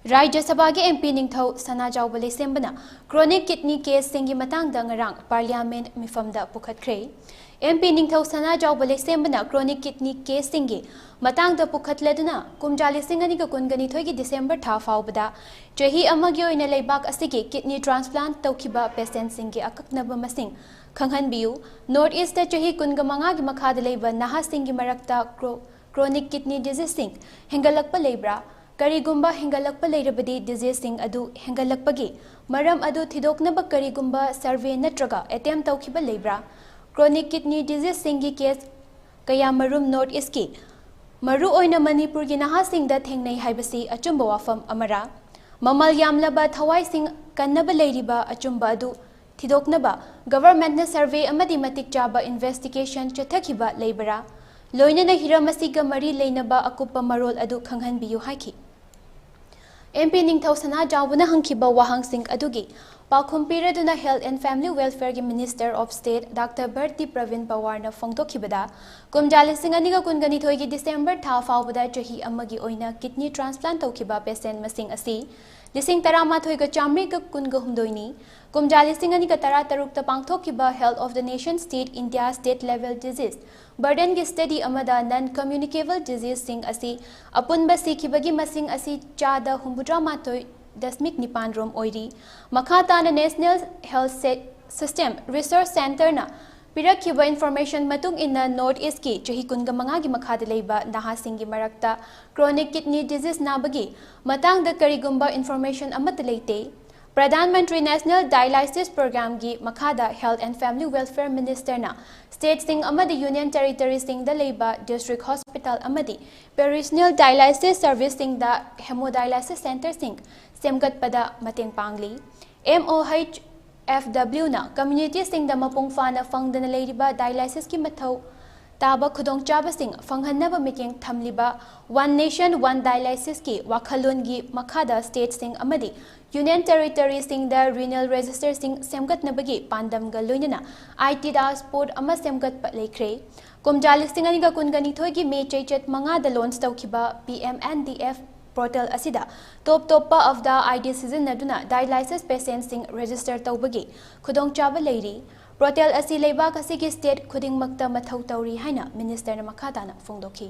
Rajya Sabha के MP Ningthou Sanajaobana Sembana Chronic Kidney Case singi matangda ngarang Parliament mifamda pukhatkhre MP Ningthou Sanajaobana Sembana Chronic Kidney Case singi matangda pukhatleduna kumjali singani ka kungani thoigi December tha faubada chahi amagi oina leibak asigi kidney transplant tawkiba patient singi akaknaba masing khanghanbiu North East ta chahi kunga manga gi makhada leiba naha singi marakta chronic kidney disease sing hengalakpa leibra Karigumba hingalakpa leirabadi disease sing adu hingalakpagi maram adu thidoknaba karigumba survey natraga attempt tawkiba leibra chronic kidney disease singi case kaya marum North East ki maru oina Manipur gi naha sing da thengnai haibasi achumba wafam amara mamal yamlaba thawai sing kannaba leiriba achumba adu thidoknaba government na survey amadi matik chaba investigation chathakiba leibra loinana hiramasiga mari leinaba akupa marol adu khanghanbiyu haiki MP Ningthou Sanajaobana hangkiba wahang sing adugi pakhum piraduna Health and Family Welfare gi Minister of State Dr. Bharti Pravin Pawar na phongdokhibada kumjali sing aniga kungani thoigi December tha faubada chahi amagi oina kidney transplant tawkiba patient masing asi lising tarama thoiga chamri ga kunga humdoini kumjali sing aniga tara tarukta pangthokiba Health of the Nation State India State Level Disease Burden gi study amada non-communicable disease sing asi apunba sikhibagi masing asi chada humbudra matoi dasmik nipan rom oiri makhata na National Health System Research Center na pirakhiba information matung inna North East ki chahi kunga manga gi makhada leiba naha sing gi marakta chronic kidney disease nabagi matangda karigumba information amat leite Pradhan Mantri National Dialysis Program gi makhada Health and Family Welfare Minister na State sing amadi Union Territory sing da leiba District Hospital amadi Peritoneal Dialysis Service sing da Hemodialysis Center sing semgat pada mateng pangli MOHFW na community sing da mapung fana fangdana leiriba dialysis ki mathau taba khudong chaba sing fanghannaba miking thamliba One Nation One Dialysis ki wakhalon gi makhada state sing amadi Union Territory sing da renal register sing semgat nabagi pandam ga loinana IT dashboard ama semgat pa lekhre kumjali sing ani ga kungani thoigi me chaichat manga da launch tawkiba PMNDF portal asida top of the ID season naduna dialysis patient sing register tawbagi khudong chaba leiri portal asi leibak asigi state khuding makta mathau tawri haina minister na makhata na phongdokhi